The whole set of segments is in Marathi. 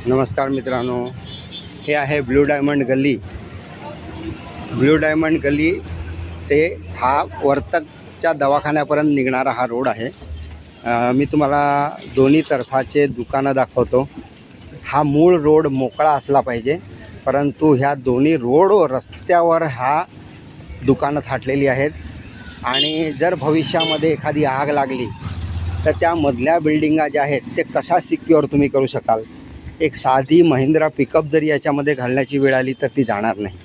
नमस्कार मित्रांनो, हे आहे ब्लू डायमंड गल्ली. ब्लू डायमंड गल्ली ते हा वर्तकच्या दवाखान्यापर्यंत निघणारा हा रोड आहे. मी तुम्हाला दोन्ही तर्फाचे दुकानं दाखवतो. हा मूळ रोड मोकळा असला पाहिजे, परंतु ह्या दोन्ही रोड रस्त्यावर हा दुकानं थाटलेली आहेत. आणि जर भविष्यामध्ये एखादी आग लागली तर त्या मधल्या बिल्डिंगा ज्या आहेत ते कसा सिक्युअर तुम्ही करू शकाल. एक साधी महिंद्रा पिकअप जरी याच्यामध्ये घालण्याची वेळ आली तर ती जाणार नाही.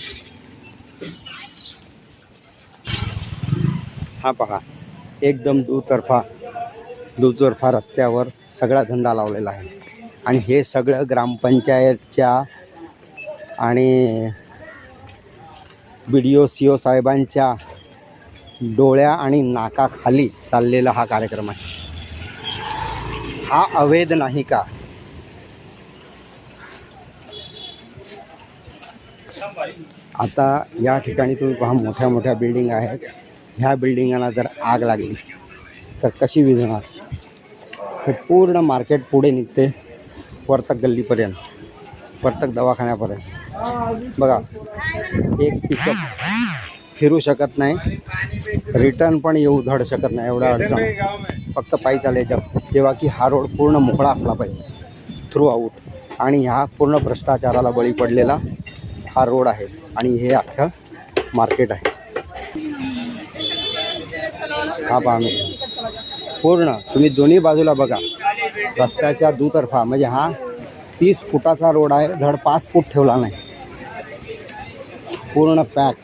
हा पहा, एकदम दुतर्फा रस्त्यावर सगळा धंदा लावलेला आहे. आणि हे सगळं ग्रामपंचायतच्या आणि BDO CO साहेबांच्या डोळ्या आणि नाकाखाली चाललेला हा कार्यक्रम आहे. हा अवैध नाही का? आता या ठिकाणी तुम्ही पहा, मोठ्या मोठ्या बिल्डिंग आहेत. ह्या बिल्डिंगांना जर आग लागली तर कशी विझणार. हे पूर्ण मार्केट पुढे निघते वर्तक गल्लीपर्यंत, वर्तक दवाखान्यापर्यंत. बघा, एक पिकअप फिरू शकत नाही, रिटर्न पण येऊ धड शकत नाही. एवढा अडचण फक्त पायी चालायचं. तेव्हा की हा रोड पूर्ण मोकळा असला पाहिजे थ्रू आऊट. आणि ह्या पूर्ण भ्रष्टाचाराला बळी पडलेला हा रोड आहे. आणि हे अख्खं मार्केट आहे. हा पहा, मी पूर्ण तुम्ही दोन्ही बाजूला बघा, रस्त्याच्या दुतर्फा म्हणजे हा 30 फुटाचा रोड आहे. धड 5 फूट ठेवला नाही, पूर्ण पॅक.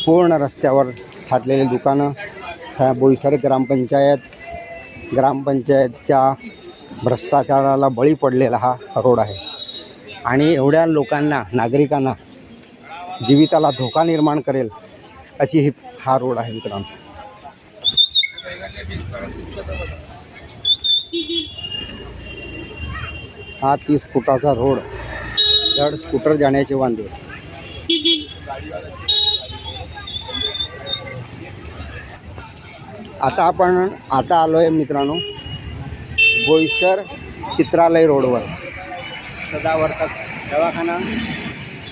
पूर्ण रस्त्यावर थाटलेली दुकानं. ह्या बोईसर ग्रामपंचायतच्या भ्रष्टाचाराला बळी पडलेला हा रोड आहे. आणि एवढ्या लोकांना, नागरिकांना जीविताला धोका निर्माण करेल अशी हा रोड आहे मित्रांनो. हा 30 फुटाचा रोड, धड स्कूटर जाण्याचे वांदे. आता आलो आहे मित्रांनो बोईसर चित्रालय रोडवर. सदावर्तक दवाखाना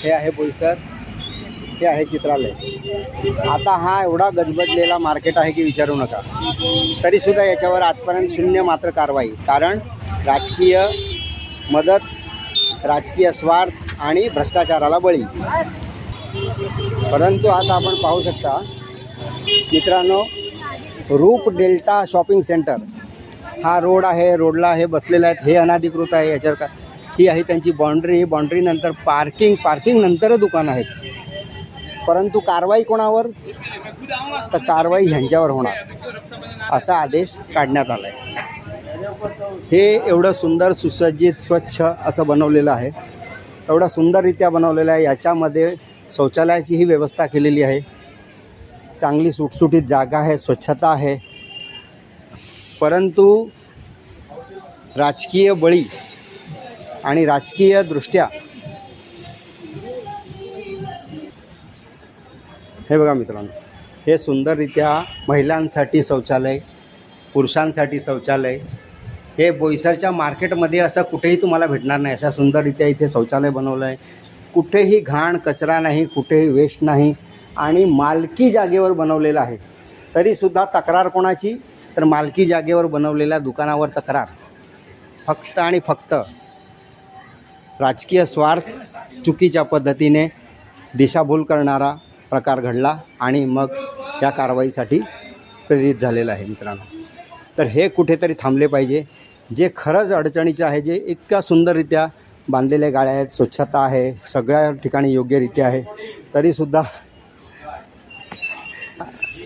हे आहे बोईसर, हे आहे चित्रालय. आता हा एवढा गजबजलेला मार्केट आहे की विचारू नका. तरीसुद्धा याच्यावर आजपर्यंत शून्य मात्र कारवाई. कारण राजकीय मदत, राजकीय स्वार्थ आणि भ्रष्टाचाराला बळी. परंतु आता आपण पाहू शकता मित्रांनो, रूप डेल्टा शॉपिंग सेंटर हा रोड आहे. रोडला हे बसलेले आहेत, हे अनधिकृत आहे. याच्यावर का ही आहे त्यांची बाउंड्री. बाउंड्री नंतर पार्किंग नंतर दुकानं आहेत. परंतु कारवाई कोणावर? तर कारवाई ह्यांच्यावर होणार असा आदेश काढण्यात आला आहे. हे एवढं सुंदर, सुसज्जित, स्वच्छ असं बनवलेलं आहे. एवढं सुंदररित्या बनवलेलं आहे. याच्यामध्ये शौचालयाचीही व्यवस्था केलेली आहे. चांगली सुटसुटीत जागा आहे, स्वच्छता आहे. परंतु राजकीय बळी आणि राजकीय दृष्ट्या हे बघा मित्रांनो, हे सुंदररित्या महिलांसाठी शौचालय, पुरुषांसाठी शौचालय. हे बोईसरच्या मार्केटमध्ये असं कुठेही तुम्हाला भेटणार नाही. अशा सुंदररित्या इथे शौचालय बनवलं आहे. कुठेही घाण कचरा नाही, कुठेही वेस्ट नाही. आणि मालकी जागेवर बनवलेलं आहे. तरीसुद्धा तक्रार कोणाची? तर मालकी जागेवर बनवलेल्या दुकानावर तक्रार. फक्त आणि फक्त राजकीय स्वार्थ, चुकीच्या पद्धतीने दिशाभूल करणारा प्रकार घडला आणि मग या कारवाईसाठी प्रेरित झालेलं आहे मित्रांनो. तर हे कुठेतरी थांबले पाहिजे. जे खरंच अडचणीचं आहे, जे इतक्या सुंदररित्या बांधलेल्या गाड्या आहेत, स्वच्छता आहे, सगळ्या ठिकाणी योग्यरित्या आहे,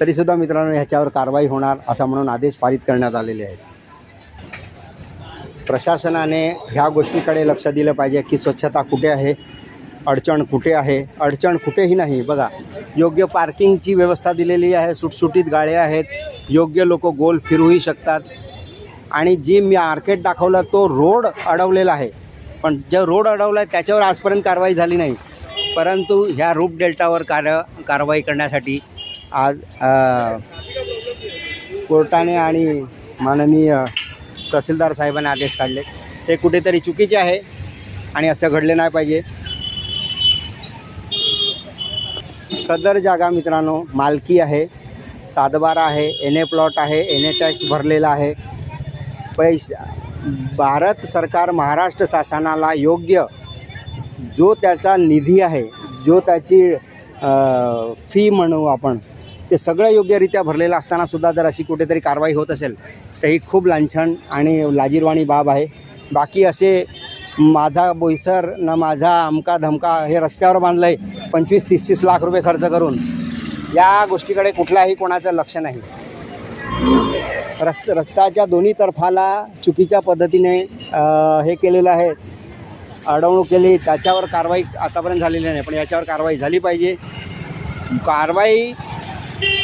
तरीसुद्धा मित्रांनो ह्याच्यावर कारवाई होणार असा म्हणून आदेश पारित करण्यात आलेले आहेत. प्रशासनाने ह्या गोष्टीकडे लक्ष दिलं पाहिजे की स्वच्छता कुठे आहे, अडचण कुठे आहे. अडचण कुठेही नाही. बघा, योग्य पार्किंगची व्यवस्था दिलेली आहे, सुटसुटीत गाड्या आहेत, योग्य लोक गोल फिरूही शकतात. आणि जी मी मार्केट दाखवलं तो रोड अडवलेला आहे, पण जो रोड अडवला आहे त्याच्यावर आजपर्यंत कारवाई झाली नाही. परंतु ह्या रूप डेल्टावर कारवाई करण्यासाठी आज कोर्टाने आणि माननीय तहसीलदार साहेबांनी आदेश काढले हे कुठेतरी चुकीचे आहे आणि असं घडले नाही पाहिजे. सदर जागा मित्रांनो मालकी आहे, सातबारा आहे, NA प्लॉट आहे, NA टॅक्स भरलेला आहे. भारत सरकार महाराष्ट्र शासनाला योग्य जो त्याचा निधी आहे, जो त्याची फी म्हणू आपण, ते सगळं योग्यरित्या भरलेलं असतानासुद्धा जर अशी कुठेतरी कारवाई होत असेल तर ही खूप लांछन आणि लाजिरवाणी बाब आहे. बाकी असे माझा बोईसर ना माझा अमका धमका हे रस्त्यावर बांधलं आहे 25-30 लाख रुपये खर्च करून, या गोष्टीकडे कुठल्याही कोणाचं लक्ष नाही. रस्त्याच्या दोन्ही तर्फाला चुकीच्या पद्धतीने हे केलेलं आहे, अडवणूक केली, त्याच्यावर कारवाई आतापर्यंत झालेली नाही. पण याच्यावर कारवाई झाली पाहिजे. कारवाई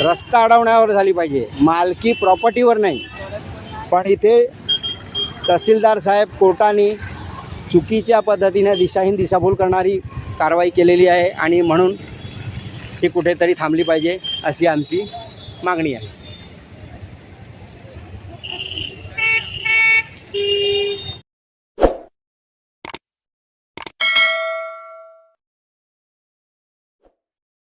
रस्ता अडवण्यावर झाली पाहिजे, मालकी प्रॉपर्टीवर नाही. पण इथे तहसीलदार साहेब कोर्टाने चुकीच्या पद्धतीने दिशाहीन दिशाभूल करणारी कारवाई केलेली आहे आणि म्हणून ही कुठेतरी थांबली पाहिजे अशी आमची मागणी आहे.